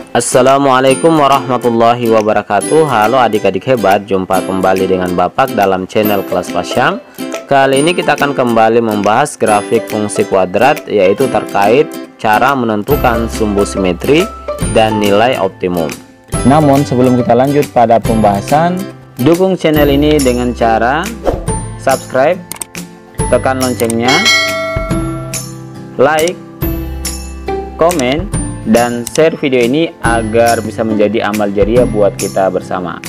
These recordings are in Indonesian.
Assalamualaikum warahmatullahi wabarakatuh. Halo adik-adik hebat, jumpa kembali dengan Bapak dalam channel Kelas Pasyam. Kali ini kita akan kembali membahas grafik fungsi kuadrat, yaitu terkait cara menentukan sumbu simetri dan nilai optimum. Namun sebelum kita lanjut pada pembahasan, dukung channel ini dengan cara subscribe, tekan loncengnya, like, komen, dan share video ini agar bisa menjadi amal jariah buat kita bersama.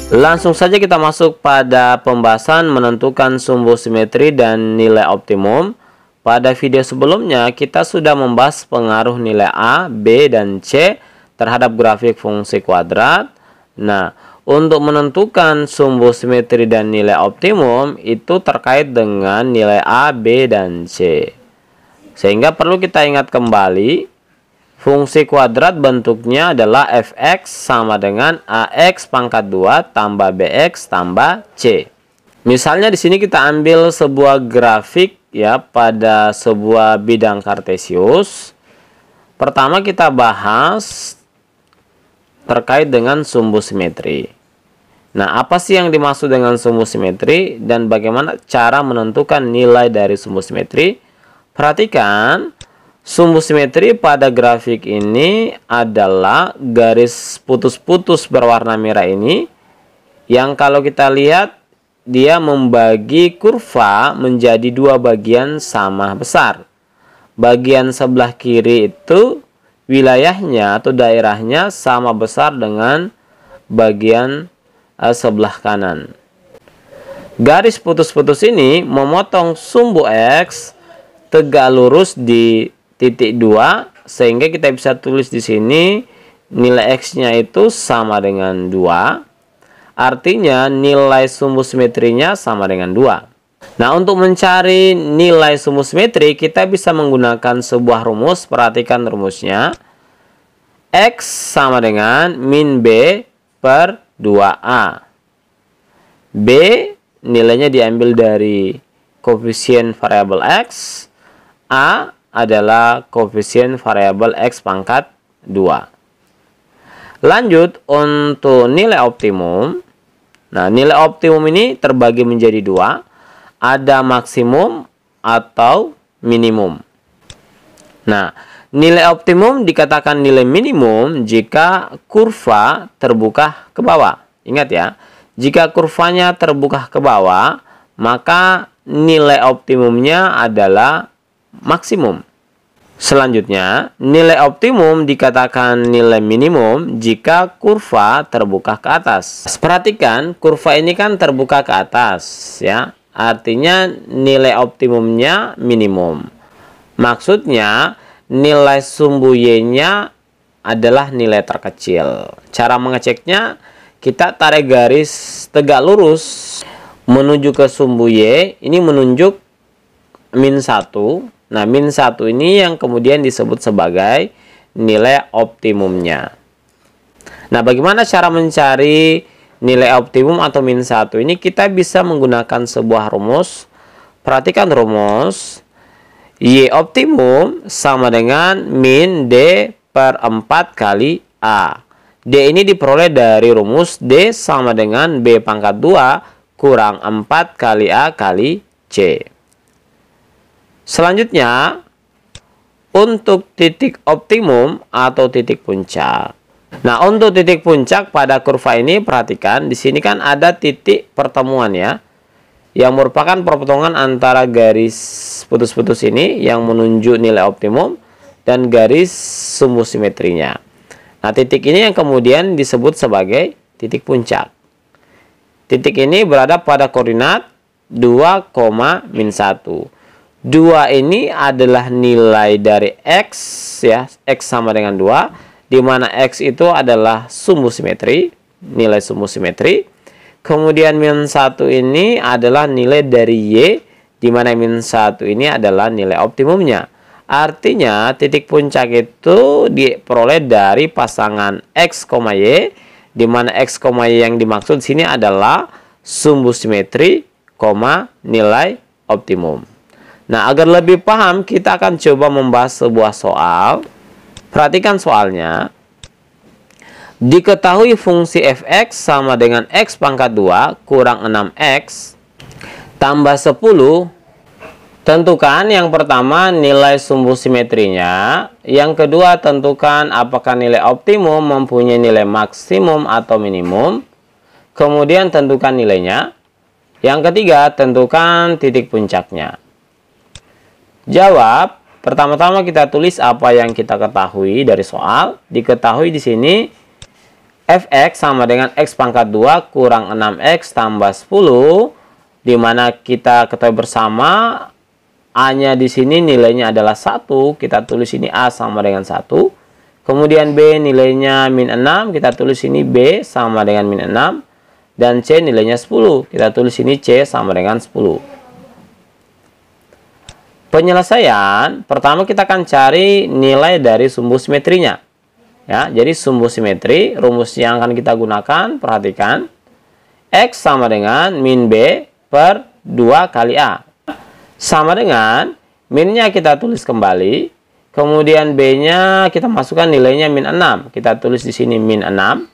Langsung saja kita masuk pada pembahasan menentukan sumbu simetri dan nilai optimum. Pada video sebelumnya kita sudah membahas pengaruh nilai A, B, dan C terhadap grafik fungsi kuadrat. Nah, untuk menentukan sumbu simetri dan nilai optimum itu terkait dengan nilai A, B, dan C. Sehingga perlu kita ingat kembali, fungsi kuadrat bentuknya adalah fx sama dengan ax pangkat 2 tambah bx tambah c. Misalnya di sini kita ambil sebuah grafik ya pada sebuah bidang kartesius. Pertama kita bahas terkait dengan sumbu simetri. Nah, apa sih yang dimaksud dengan sumbu simetri dan bagaimana cara menentukan nilai dari sumbu simetri? Perhatikan, sumbu simetri pada grafik ini adalah garis putus-putus berwarna merah ini, yang kalau kita lihat dia membagi kurva menjadi dua bagian sama besar. Bagian sebelah kiri itu wilayahnya atau daerahnya sama besar dengan bagian sebelah kanan. Garis putus-putus ini memotong sumbu X tegak lurus di titik 2, sehingga kita bisa tulis di sini nilai X-nya itu sama dengan 2. Artinya nilai sumbu simetrinya sama dengan 2. Nah, untuk mencari nilai sumbu simetri kita bisa menggunakan sebuah rumus. Perhatikan rumusnya. X sama dengan min B per 2A. B nilainya diambil dari koefisien variabel X. A adalah koefisien variabel X pangkat 2. Lanjut untuk nilai optimum. Nah, nilai optimum ini terbagi menjadi dua. Ada maksimum atau minimum. Nah, nilai optimum dikatakan nilai minimum jika kurva terbuka ke bawah. Ingat ya, jika kurvanya terbuka ke bawah, maka nilai optimumnya adalah maksimum. Selanjutnya, nilai optimum dikatakan nilai minimum jika kurva terbuka ke atas. Perhatikan, kurva ini kan terbuka ke atas ya. Artinya nilai optimumnya minimum. Maksudnya nilai sumbu Y-nya adalah nilai terkecil. Cara mengeceknya, kita tarik garis tegak lurus menuju ke sumbu Y. Ini menunjuk min 1. Nah, min 1 ini yang kemudian disebut sebagai nilai optimumnya. Nah, bagaimana cara mencari nilai optimum atau min 1 ini? Kita bisa menggunakan sebuah rumus. Perhatikan rumus. Y optimum sama dengan min D per 4 kali A. D ini diperoleh dari rumus D sama dengan B pangkat 2 kurang 4 kali A kali C. Selanjutnya, untuk titik optimum atau titik puncak. Nah, untuk titik puncak pada kurva ini, perhatikan di sini kan ada titik pertemuan ya, yang merupakan perpotongan antara garis putus-putus ini yang menunjuk nilai optimum dan garis sumbu simetrinya. Nah, titik ini yang kemudian disebut sebagai titik puncak. Titik ini berada pada koordinat 2, min 1. 2 ini adalah nilai dari X ya, X sama dengan 2, di mana X itu adalah sumbu simetri, nilai sumbu simetri. Kemudian min 1 ini adalah nilai dari Y, di mana min 1 ini adalah nilai optimumnya. Artinya titik puncak itu diperoleh dari pasangan X, Y, di mana X, Y yang dimaksud sini adalah sumbu simetri, nilai optimum. Nah, agar lebih paham, kita akan coba membahas sebuah soal. Perhatikan soalnya. Diketahui fungsi f(x) sama dengan x pangkat 2 kurang 6x tambah 10. Tentukan yang pertama nilai sumbu simetrinya. Yang kedua, tentukan apakah nilai optimum mempunyai nilai maksimum atau minimum. Kemudian tentukan nilainya. Yang ketiga, tentukan titik puncaknya. Jawab. Pertama-tama kita tulis apa yang kita ketahui dari soal. Diketahui di sini f(x) sama dengan x pangkat 2 kurang 6x tambah 10, di mana kita ketahui bersama A-nya di sini nilainya adalah 1, kita tulis ini A sama dengan 1. Kemudian B nilainya min 6, kita tulis ini B sama dengan min 6. Dan C nilainya 10, kita tulis ini C sama dengan 10. Penyelesaian, pertama kita akan cari nilai dari sumbu simetrinya. Ya, jadi sumbu simetri, rumus yang akan kita gunakan, perhatikan. X sama dengan min B per 2 kali A. Sama dengan, minnya kita tulis kembali. Kemudian B-nya kita masukkan nilainya min 6. Kita tulis di sini min 6.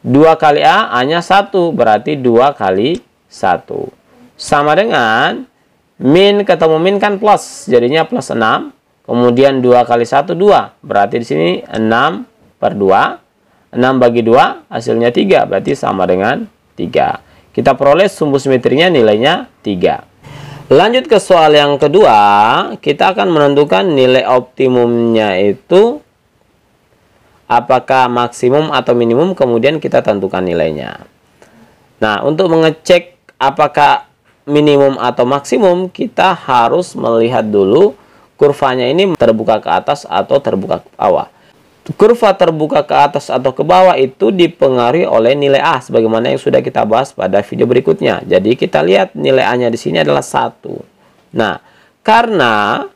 2 kali A, A-nya 1. Berarti 2 kali 1. Sama dengan, min ketemu min kan plus. Jadinya plus 6. Kemudian 2 kali 1, 2. Berarti di sini 6 per 2. 6 bagi 2, hasilnya 3. Berarti sama dengan 3. Kita peroleh sumbu simetrinya nilainya 3. Lanjut ke soal yang kedua. Kita akan menentukan nilai optimumnya itu apakah maksimum atau minimum. Kemudian kita tentukan nilainya. Nah, untuk mengecek apakah minimum atau maksimum, kita harus melihat dulu kurvanya ini terbuka ke atas atau terbuka ke bawah. Kurva terbuka ke atas atau ke bawah itu dipengaruhi oleh nilai A, sebagaimana yang sudah kita bahas pada video berikutnya. Jadi kita lihat nilai A-nya di sini adalah 1. Nah, karena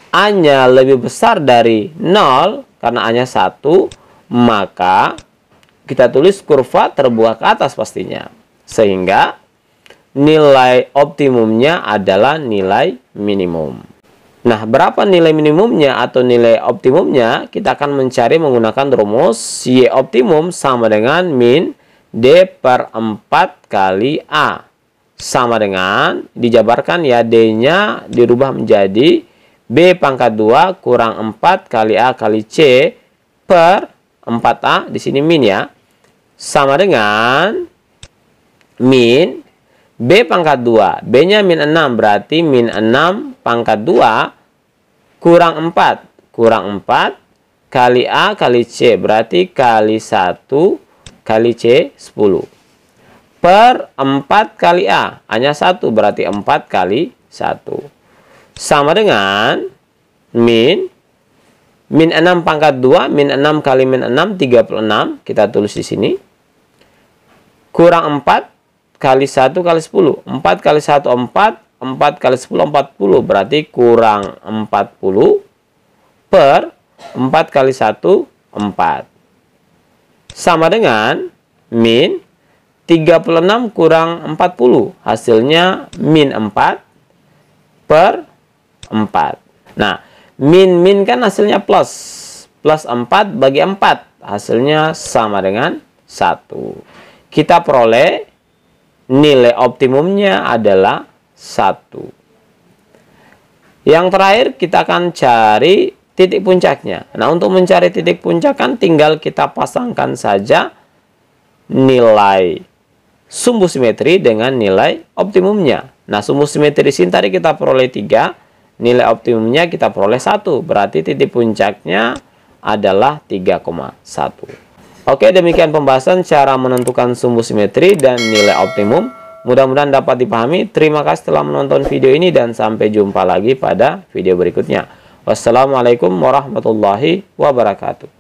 A-nya lebih besar dari 0, karena A-nya 1, maka kita tulis kurva terbuka ke atas pastinya. Sehingga nilai optimumnya adalah nilai minimum. Nah, berapa nilai minimumnya atau nilai optimumnya? Kita akan mencari menggunakan rumus Y optimum sama dengan min D per 4 kali A. Sama dengan, dijabarkan ya, D-nya dirubah menjadi B pangkat 2 kurang 4 kali A kali C per 4A. Di sini min ya. Sama dengan min B pangkat 2. B-nya min 6, berarti min 6 pangkat 2 kurang 4. Kurang 4 kali A kali C, berarti kali 1 kali C 10. Per 4 kali A. A-nya 1, berarti 4 kali 1. Sama dengan min 6 pangkat 2. Min 6 kali min 6, 36. Kita tulis di sini. Kurang 4. Kali 1 kali 10. 4 kali 1, 4. 4 kali 10, 40. Berarti kurang 40. Per 4 kali 1, 4. Sama dengan min 36 kurang 40. Hasilnya min 4 per 4. Nah, min kan hasilnya plus. Plus 4 bagi 4. Hasilnya sama dengan 1. Kita peroleh nilai optimumnya adalah 1. Yang terakhir kita akan cari titik puncaknya. Nah, untuk mencari titik puncak kan tinggal kita pasangkan saja nilai sumbu simetri dengan nilai optimumnya. Nah, sumbu simetri di sini tadi kita peroleh 3, nilai optimumnya kita peroleh 1. Berarti titik puncaknya adalah 3,1. Oke, demikian pembahasan cara menentukan sumbu simetri dan nilai optimum. Mudah-mudahan dapat dipahami. Terima kasih telah menonton video ini dan sampai jumpa lagi pada video berikutnya. Wassalamualaikum warahmatullahi wabarakatuh.